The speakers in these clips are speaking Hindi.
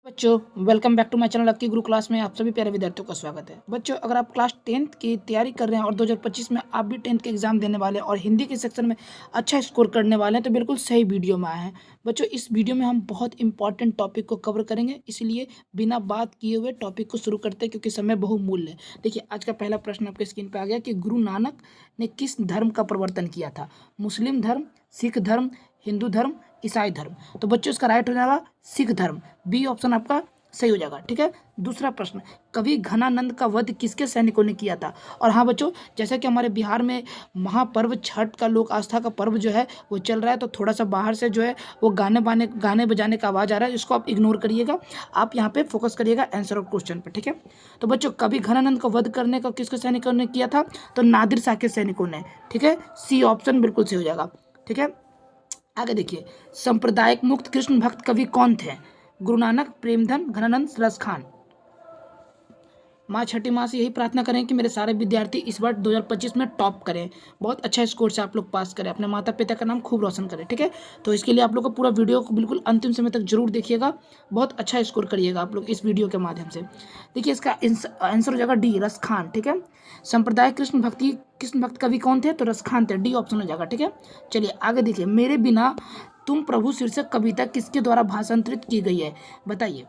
बच्चों welcome back to my channel lucky Guru class में आप सभी प्यारे विद्यार्थियों का स्वागत है। बच्चों अगर आप क्लास 10th की तैयारी कर रहे हैं और 2025 में आप भी 10th के एग्जाम देने वाले हैं और हिंदी के सेक्शन में अच्छा स्कोर करने वाले हैं तो बिल्कुल सही वीडियो में आए हैं। बच्चों इस वीडियो में हम बहुत इंपॉर्टेंट टॉपिक को कवर करेंगे, इसलिए बिना बात किए हुए टॉपिक को शुरू करते हैं क्योंकि समय बहुमूल्य है। देखिए आज का पहला प्रश्न आपके स्क्रीन पर आ गया कि गुरु नानक ने किस धर्म का प्रवर्तन किया था? मुस्लिम धर्म, सिख धर्म, हिंदू धर्म, ईसाई धर्म। तो बच्चों इसका राइट हो जाएगा सिख धर्म, बी ऑप्शन आपका सही हो जाएगा। ठीक है, दूसरा प्रश्न, कवि घनानंद का वध किसके सैनिकों ने किया था? और हाँ बच्चों, जैसा कि हमारे बिहार में महापर्व छठ का लोक आस्था का पर्व जो है वो चल रहा है, तो थोड़ा सा बाहर से जो है वो गाने बजाने का आवाज़ आ रहा है, इसको आप इग्नोर करिएगा, आप यहाँ पे फोकस करिएगा आंसर ऑफ क्वेश्चन पे। ठीक है, तो बच्चों कवि घनानंद का वध करने का किसके सैनिकों ने किया था? तो नादिर शाह के सैनिकों ने। ठीक है, सी ऑप्शन बिल्कुल सही हो जाएगा। ठीक है, आगे देखिए, सांप्रदायिक मुक्त कृष्ण भक्त कवि कौन थे? गुरु नानक, प्रेमधन, घनानंद, रस खान। माँ छठी माँ से यही प्रार्थना करें कि मेरे सारे विद्यार्थी इस बार 2025 में टॉप करें, बहुत अच्छा स्कोर से आप लोग पास करें, अपने माता पिता का नाम खूब रोशन करें। ठीक है, तो इसके लिए आप लोग को पूरा वीडियो को बिल्कुल अंतिम समय तक जरूर देखिएगा, बहुत अच्छा स्कोर करिएगा आप लोग इस वीडियो के माध्यम से। देखिए इसका आंसर हो जाएगा डी, रस खान। ठीक है, सांप्रदायिक कृष्ण भक्त कवि कौन थे? तो रस खान थे, डी ऑप्शन हो जाएगा। ठीक है, चलिए आगे देखिए, मेरे बिना तुम प्रभु शीर्षक कविता किसके द्वारा भाषांतरित की गई है? बताइए।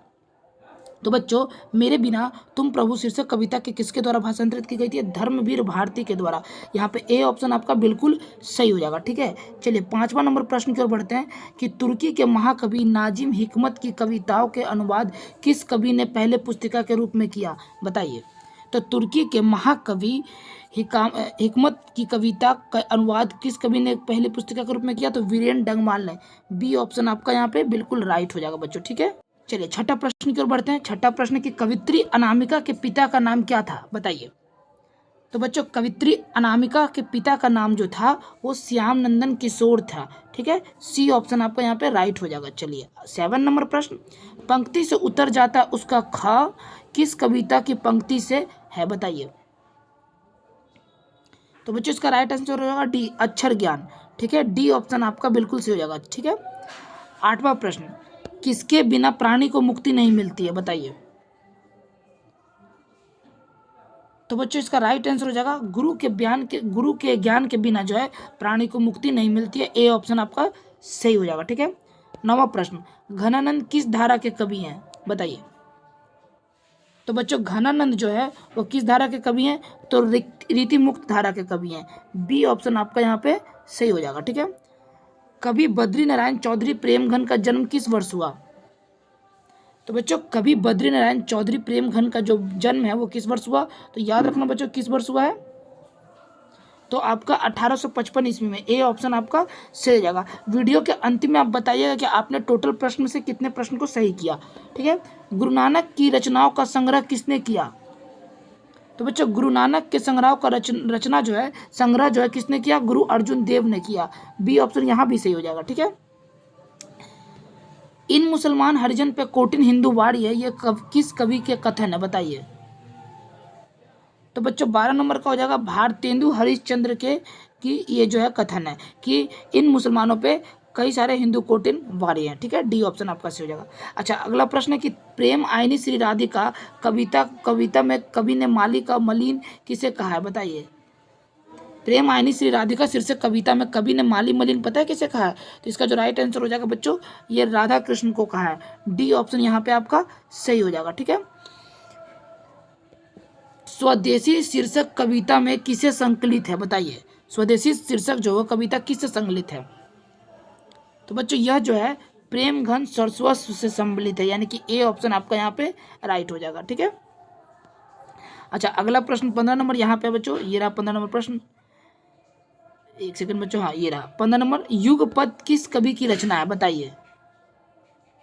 तो बच्चों मेरे बिना तुम प्रभु शीर्षक कविता के किसके द्वारा भाषांतरित की गई थी? धर्मवीर भारती के द्वारा। यहाँ पे ए ऑप्शन आपका बिल्कुल सही हो जाएगा। ठीक है, चलिए 5वां नंबर प्रश्न की ओर बढ़ते हैं कि तुर्की के महाकवि नाजिम हिकमत की कविताओं के अनुवाद किस कवि ने पहले पुस्तिका के रूप में किया? बताइए। तो तुर्की के महाकवि हिकमत की कविता का अनुवाद किस कवि ने पहले पुस्तिका के रूप में किया? तो वीरेन डंगमाल ने। बी ऑप्शन आपका यहाँ पे बिल्कुल राइट हो जाएगा बच्चों। ठीक है, चलिए छठा प्रश्न की ओर बढ़ते हैं। छठा प्रश्न की कवित्री अनामिका के पिता का नाम क्या था? बताइए। तो बच्चों कवित्री अनामिका के पिता का नाम जो था वो श्याम नंदन किशोर था। ठीक है, सी ऑप्शन आपका यहाँ पे राइट हो जाएगा। चलिए 7 नंबर प्रश्न, पंक्ति से उतर जाता उसका खा किस कविता की पंक्ति से है? बताइए। तो बच्चों इसका राइट आंसर हो जाएगा डी, अक्षर ज्ञान। ठीक है, डी ऑप्शन आपका बिल्कुल सही हो जाएगा। ठीक है, 8वां प्रश्न, किसके बिना प्राणी को मुक्ति नहीं मिलती है? बताइए। तो बच्चों इसका राइट आंसर हो जाएगा गुरु के ज्ञान के बिना जो है प्राणी को मुक्ति नहीं मिलती है, ए ऑप्शन आपका सही हो जाएगा। ठीक है, 9वां प्रश्न, घनानंद किस धारा के कवि हैं? बताइए। तो बच्चों घनानंद जो है वो किस धारा के कवि हैं? तो रीति मुक्त धारा के कवि हैं, बी ऑप्शन आपका यहाँ पे सही हो जाएगा। ठीक है, कवि बद्री नारायण चौधरी प्रेमघन का जन्म किस वर्ष हुआ? तो बच्चों कवि बद्री नारायण चौधरी प्रेमघन का जो जन्म है वो किस वर्ष हुआ? तो याद रखना बच्चों किस वर्ष हुआ है? तो आपका 1855 ईस्वी में, ए ऑप्शन आपका सही हो जाएगा। वीडियो के अंतिम में आप बताइएगा कि आपने टोटल प्रश्न में से कितने प्रश्न को सही किया। ठीक है, गुरु नानक की रचनाओं का संग्रह किसने किया? तो बच्चों गुरु नानक के संग्रह का रचना जो है संग्रह जो है किसने किया? गुरु अर्जुन देव ने किया, बी ऑप्शन यहाँ भी सही हो जाएगा। ठीक है, इन मुसलमान हरिजन पे कोटिन हिंदू वाड़ी है, ये किस कवि के कथन है? बताइए। तो बच्चों 12 नंबर का हो जाएगा भारतेंदु हरिश्चंद्र के की ये जो है कथन है कि इन मुसलमानों पे कई सारे हिंदू कोटिन वारी हैं। ठीक है, डी ऑप्शन आपका सही हो जाएगा। अच्छा अगला प्रश्न है कि प्रेम आईनी श्री राधिका कविता में कवि ने माली का मलिन किसे कहा है? बताइए। प्रेम आईनी श्री राधिका शीर्षक कविता में कवि ने माली मलिन पता है किसे कहा है? तो इसका जो राइट आंसर हो जाएगा बच्चों ये राधा कृष्ण को कहा है, डी ऑप्शन यहाँ पे आपका सही हो जाएगा। ठीक है, स्वदेशी शीर्षक कविता में किसे संकलित है? बताइए। स्वदेशी शीर्षक जो है कविता किससे संकलित है? तो बच्चों यह जो है प्रेम घन सरस्वत से सम्मिलित है, यानी कि ए ऑप्शन आपका यहाँ पे राइट हो जाएगा। ठीक है, अच्छा अगला प्रश्न 15 नंबर यहाँ पे बच्चों, ये रहा 15 नंबर प्रश्न। एक सेकंड बच्चों, हाँ ये रहा 15 नंबर, युगपद किस कवि की रचना है? बताइए।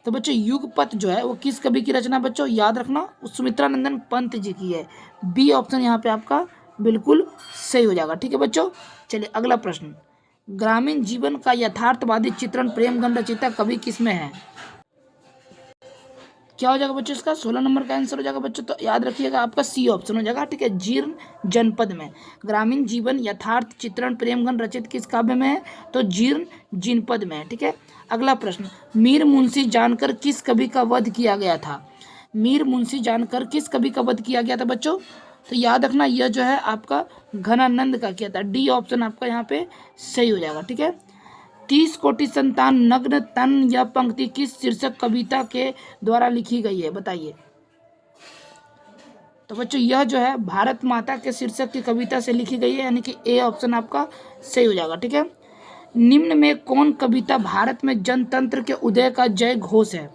तो बच्चों युगपद जो है वो किस कवि की रचना? बच्चों याद रखना सुमित्रा नंदन पंत जी की है, बी ऑप्शन यहाँ पे आपका बिल्कुल सही हो जाएगा। ठीक है बच्चों, चलिए अगला प्रश्न, ग्रामीण जीवन का यथार्थवादी चित्रण प्रेमगन रचिता कवि किसमें है? क्या हो जाएगा बच्चों इसका? 16 नंबर का आंसर हो जाएगा बच्चों, तो याद रखिएगा आपका सी ऑप्शन हो जाएगा। ठीक है, जीर्ण जनपद में ग्रामीण जीवन यथार्थ चित्रण प्रेमगन रचित किस काव्य में है? तो जीर्ण जनपद में है। ठीक है, अगला प्रश्न, मीर मुंशी जानकर किस कवि का वध किया गया था? मीर मुंशी जानकर किस कवि का वध किया गया था बच्चों? तो याद रखना यह जो है आपका घनानंद का किया था। डी ऑप्शन आपका यहाँ पे सही हो जाएगा। ठीक है। 30 कोटि संतान नग्न तन या पंक्ति किस शीर्षक कविता के द्वारा लिखी गई है? बताइए। तो बच्चों यह जो है भारत माता के शीर्षक की कविता से लिखी गई है, यानी कि ए ऑप्शन आपका सही हो जाएगा। ठीक है। निम्न में कौन कविता भारत में जनतंत्र के उदय का जय घोष है?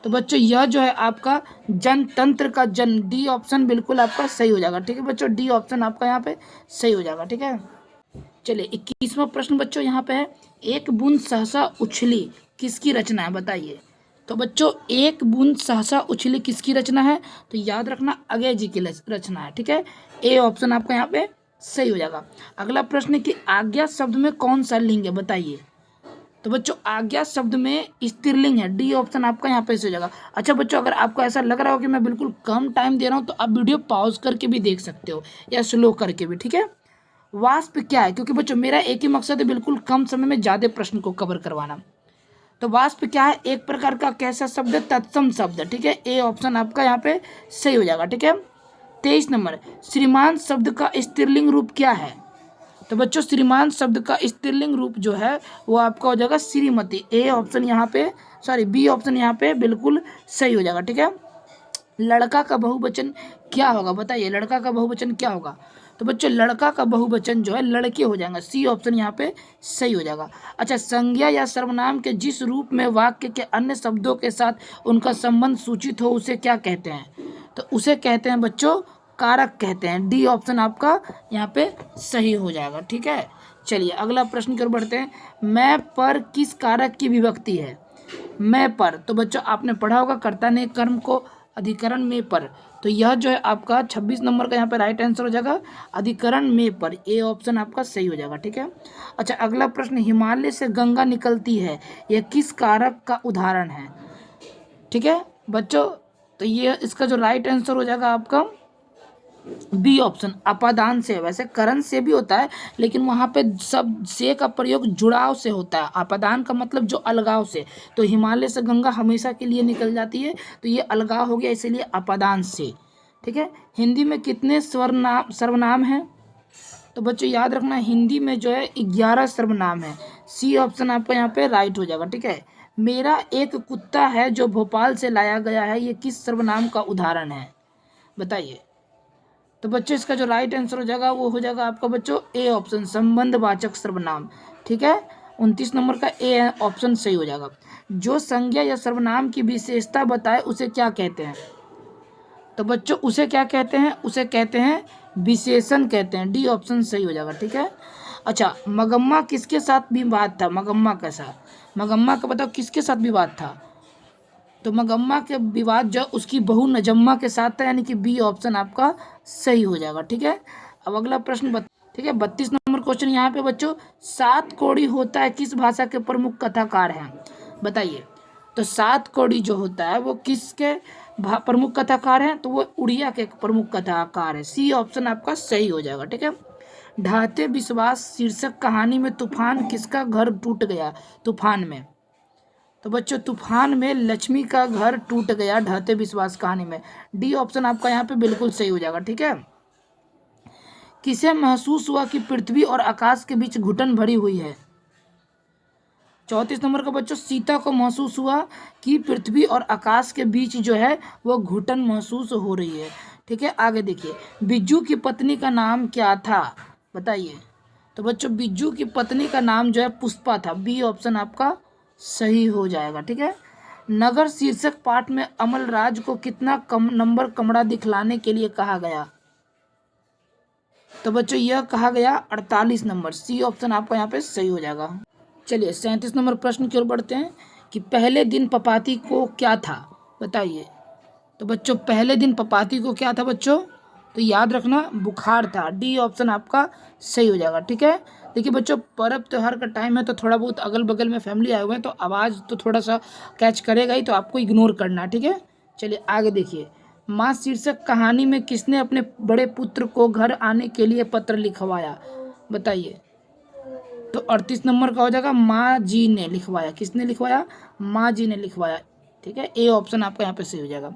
तो बच्चों यह जो है आपका जनतंत्र का जन, डी ऑप्शन बिल्कुल आपका सही हो जाएगा। ठीक है बच्चों, डी ऑप्शन आपका यहाँ पे सही हो जाएगा। ठीक है। चलिए 21वां प्रश्न बच्चों यहाँ पे है, एक बूंद सहसा उछली किसकी रचना है? बताइए। तो बच्चों एक बूंद सहसा उछली किसकी रचना है? तो याद रखना अजय जी की रचना है। ठीक है। ए ऑप्शन आपका यहाँ पे सही हो जाएगा। अगला प्रश्न है कि आज्ञा शब्द में कौन सा लिंग है? बताइए। तो बच्चों आज्ञा शब्द में स्त्रीलिंग है। डी ऑप्शन आपका यहाँ पे सही हो जाएगा। अच्छा बच्चों, अगर आपको ऐसा लग रहा हो कि मैं बिल्कुल कम टाइम दे रहा हूँ तो आप वीडियो पॉज करके भी देख सकते हो या स्लो करके भी। ठीक है। वाष्प क्या है? क्योंकि बच्चों मेरा एक ही मकसद है, बिल्कुल कम समय में ज़्यादा प्रश्न को कवर करवाना। तो वाष्प क्या है? एक प्रकार का कैसा शब्द है? तत्सम शब्द। ठीक है। ए ऑप्शन आपका यहाँ पे सही हो जाएगा। ठीक है। 23 नंबर, श्रीमान शब्द का स्त्रीलिंग रूप क्या है? तो बच्चों श्रीमान शब्द का स्त्रीलिंग रूप जो है वो आपका हो जाएगा श्रीमती। ए ऑप्शन यहाँ पे, सॉरी बी ऑप्शन यहाँ पे बिल्कुल सही हो जाएगा। ठीक है। लड़का का बहुवचन क्या होगा? बताइए, लड़का का बहुवचन क्या होगा? तो बच्चों लड़का का बहुवचन जो है लड़के हो जाएगा। सी ऑप्शन यहाँ पे सही हो जाएगा। अच्छा, संज्ञा या सर्वनाम के जिस रूप में वाक्य के अन्य शब्दों के साथ उनका संबंध सूचित हो उसे क्या कहते हैं? तो उसे कहते हैं बच्चों कारक कहते हैं। डी ऑप्शन आपका यहाँ पे सही हो जाएगा। ठीक है। चलिए अगला प्रश्न की ओर बढ़ते हैं। मैं पर किस कारक की विभक्ति है? मैं पर, तो बच्चों आपने पढ़ा होगा कर्ता ने कर्म को अधिकरण में पर, तो यह जो है आपका 26 नंबर का यहाँ पे राइट आंसर हो जाएगा अधिकरण में पर। ए ऑप्शन आपका सही हो जाएगा। ठीक है। अच्छा अगला प्रश्न, हिमालय से गंगा निकलती है, यह किस कारक का उदाहरण है? ठीक है बच्चों, तो ये इसका जो राइट आंसर हो जाएगा आपका बी ऑप्शन अपादान से। वैसे करण से भी होता है लेकिन वहाँ पे सब से का प्रयोग जुड़ाव से होता है, अपादान का मतलब जो अलगाव से। तो हिमालय से गंगा हमेशा के लिए निकल जाती है, तो ये अलगाव हो गया, इसीलिए अपादान से। ठीक है। हिंदी में कितने सर्वनाम हैं? तो बच्चों याद रखना हिंदी में जो है 11 सर्वनाम है। सी ऑप्शन आपका यहाँ पे राइट हो जाएगा। ठीक है। मेरा एक कुत्ता है जो भोपाल से लाया गया है, ये किस सर्वनाम का उदाहरण है? बताइए। तो बच्चों इसका जो राइट आंसर हो जाएगा वो हो जाएगा आपका बच्चों ए ऑप्शन संबंधवाचक सर्वनाम। ठीक है। 29 नंबर का ए ऑप्शन सही हो जाएगा। जो संज्ञा या सर्वनाम की विशेषता बताए उसे क्या कहते हैं? तो बच्चों उसे क्या कहते हैं? उसे कहते हैं विशेषण कहते हैं। डी ऑप्शन सही हो जाएगा। ठीक है। अच्छा, मगम्मा किसके साथ विवाद था? मगम्मा का साथ, मगम्मा का बताओ किसके साथ विवाद था? तो मगम्मा के विवाद जो उसकी बहू नजम्मा के साथ था, यानी कि बी ऑप्शन आपका सही हो जाएगा। ठीक है। अब अगला प्रश्न ठीक है 32 नंबर क्वेश्चन यहाँ पे बच्चों, सात कौड़ी होता है किस भाषा के प्रमुख कथाकार हैं? बताइए। तो सात कौड़ी जो होता है वो किसके प्रमुख कथाकार हैं? तो वो उड़िया के प्रमुख कथाकार है। सी ऑप्शन आपका सही हो जाएगा। ठीक है। ढाते विश्वास शीर्षक कहानी में तूफान किसका घर टूट गया? तूफान में, तो बच्चों तूफान में लक्ष्मी का घर टूट गया ढहते विश्वास कहानी में। डी ऑप्शन आपका यहाँ पे बिल्कुल सही हो जाएगा। ठीक है। किसे महसूस हुआ कि पृथ्वी और आकाश के बीच घुटन भरी हुई है? 34 नंबर का बच्चों, सीता को महसूस हुआ कि पृथ्वी और आकाश के बीच जो है वो घुटन महसूस हो रही है। ठीक है। आगे देखिए, बिज्जू की पत्नी का नाम क्या था? बताइए। तो बच्चों बिज्जू की पत्नी का नाम जो है पुष्पा था। बी ऑप्शन आपका सही हो जाएगा। ठीक है। नगर शीर्षक पाठ में अमलराज को कितना नंबर कमरा दिखलाने के लिए कहा गया? तो बच्चों यह कहा गया 48 नंबर। सी ऑप्शन आपका यहाँ पे सही हो जाएगा। चलिए 37 नंबर प्रश्न की ओर बढ़ते हैं कि पहले दिन पपाती को क्या था? बताइए। तो बच्चों पहले दिन पपाती को क्या था बच्चों? तो याद रखना बुखार था। डी ऑप्शन आपका सही हो जाएगा। ठीक है। देखिए बच्चों पर्व त्योहार का टाइम है तो थोड़ा बहुत अगल बगल में फैमिली आए हुए हैं तो आवाज़ तो थोड़ा सा कैच करेगा ही, तो आपको इग्नोर करना है। ठीक है। चलिए आगे देखिए, माँ शीर्षक कहानी में किसने अपने बड़े पुत्र को घर आने के लिए पत्र लिखवाया? बताइए। तो 38 नंबर का हो जाएगा माँ जी ने लिखवाया। किसने लिखवाया? माँ जी ने लिखवाया। ठीक है, ए ऑप्शन आपका यहाँ पे सही हो जाएगा।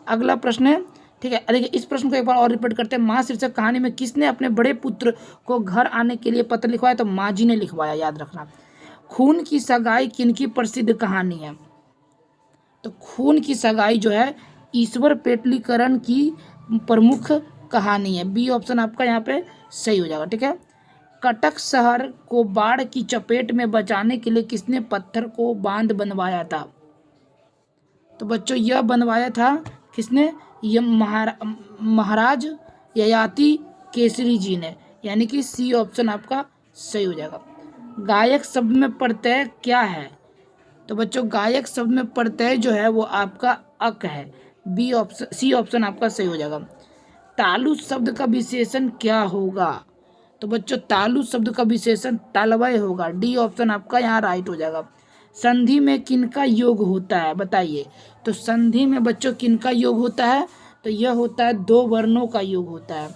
अगला प्रश्न है, ठीक है, देखिए इस प्रश्न को एक बार और रिपीट करते हैं। माँ शीर्षक कहानी में किसने अपने बड़े पुत्र को घर आने के लिए पत्र लिखवाया? तो माँ जी ने लिखवाया, याद रखना। खून की सगाई किनकी प्रसिद्ध कहानी है? तो खून की सगाई जो है ईश्वर पेटलीकरण की प्रमुख कहानी है। बी ऑप्शन आपका यहाँ पे सही हो जाएगा। ठीक है, कटक शहर को बाढ़ की चपेट में बचाने के लिए किसने पत्थर को बांध बनवाया था? तो बच्चों यह बनवाया था किसने? यह महाराज ययाति केसरी जी ने, यानी कि सी ऑप्शन आपका सही हो जाएगा। गायक शब्द में प्रत्यय क्या है? तो बच्चों गायक शब्द में प्रत्यय जो है वो आपका अक है। बी ऑप्शन, सी ऑप्शन आपका सही हो जाएगा। तालु शब्द का विशेषण क्या होगा? तो बच्चों तालु शब्द का विशेषण तालवय होगा। डी ऑप्शन आपका यहाँ राइट हो जाएगा। संधि में किनका योग होता है बताइए? तो संधि में बच्चों किनका योग होता है? तो यह होता है दो वर्णों का योग होता है।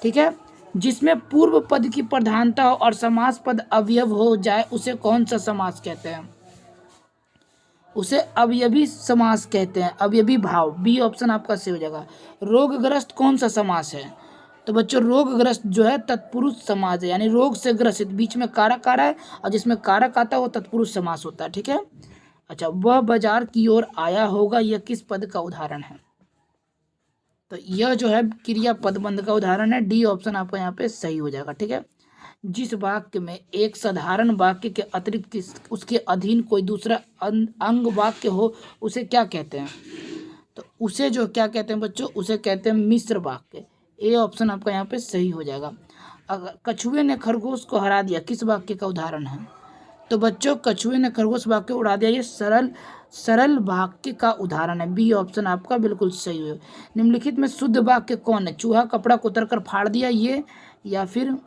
ठीक है, जिसमें पूर्व पद की प्रधानता हो और समास पद अवयव हो जाए उसे कौन सा समास कहते हैं? उसे अवयवी समास कहते हैं, अवयवी भाव। बी ऑप्शन आपका सही हो जाएगा। रोगग्रस्त कौन सा समास है? तो बच्चों रोगग्रस्त जो है तत्पुरुष समास है, यानी रोग से ग्रसित, बीच में कारक आ रहा है और जिसमें कारक आता है वो तत्पुरुष समास होता है। ठीक है, अच्छा, वह बाजार की ओर आया होगा, यह किस पद का उदाहरण है? तो यह जो है क्रिया पदबंध का उदाहरण है। डी ऑप्शन आपका यहाँ पे सही हो जाएगा। ठीक है, जिस वाक्य में एक साधारण वाक्य के अतिरिक्त उसके अधीन कोई दूसरा अंग वाक्य हो उसे क्या कहते हैं? तो उसे जो क्या कहते हैं बच्चों? उसे कहते हैं मिश्र वाक्य। ए ऑप्शन आपका यहाँ पे सही हो जाएगा। अगर कछुए ने खरगोश को हरा दिया किस वाक्य का उदाहरण है? तो बच्चों कछुए ने खरगोश वाक्य उड़ा दिया, ये सरल वाक्य का उदाहरण है। बी ऑप्शन आपका बिल्कुल सही है। निम्नलिखित में शुद्ध वाक्य कौन है? चूहा कपड़ा कुतर कर फाड़ दिया, ये, या फिर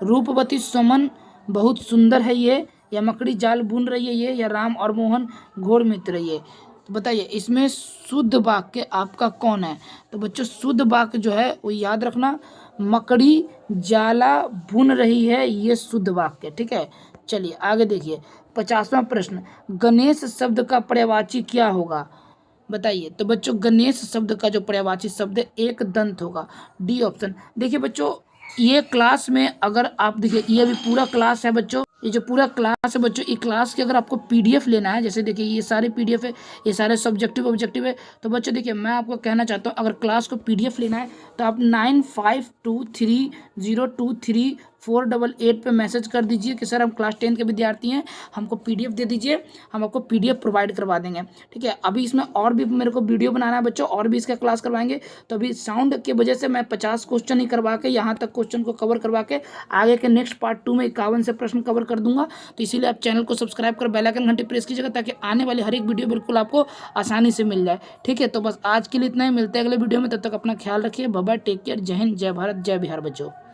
रूपवती सुमन बहुत सुंदर है ये, या मकड़ी जाल बुन रही है ये, या राम और मोहन घोर मित्र ये? तो बताइए इसमें शुद्ध वाक्य आपका कौन है? तो बच्चों शुद्ध वाक्य जो है वो याद रखना, मकड़ी जाला बुन रही है, ये शुद्ध वाक्य। ठीक है, चलिए आगे देखिए 50वां प्रश्न, गणेश शब्द का पर्यायवाची क्या होगा बताइए? तो बच्चों गणेश शब्द का जो पर्यायवाची शब्द है एक दंत होगा। D option. देखिए बच्चों ये क्लास में अगर आप देखिए ये अभी पूरा क्लास है बच्चों, ये जो पूरा क्लास है बच्चों, ये क्लास की अगर आपको पीडीएफ लेना है, जैसे देखिए ये सारे पीडीएफ है, ये सारे सब्जेक्टिव ऑब्जेक्टिव है। तो बच्चों देखिए मैं आपको कहना चाहता हूँ अगर क्लास को पीडीएफ लेना है तो आप 9523023488 पे मैसेज कर दीजिए कि सर हम क्लास 10 के विद्यार्थी हैं, हमको पीडीएफ दे दीजिए, हम आपको पीडीएफ प्रोवाइड करवा देंगे। ठीक है, अभी इसमें और भी मेरे को वीडियो बनाना है बच्चों, और भी इसका क्लास करवाएंगे। तो अभी साउंड की वजह से मैं 50 क्वेश्चन ही करवा के यहाँ तक क्वेश्चन को कवर करवा के आगे के नेक्स्ट पार्ट 2 में 51 से प्रश्न कवर कर दूंगा। तो इसीलिए आप चैनल को सब्सक्राइब कर बेल आइकन घंटी प्रेस कीजिएगा ताकि आने वाली हर एक वीडियो बिल्कुल आपको आसानी से मिल जाए। ठीक है, तो बस आज के लिए इतना ही, मिलते हैं अगले वीडियो में, तब तक अपना ख्याल रखिए। बाय बाय, टेक केयर, जय हिंद, जय भारत, जय बिहार बच्चों।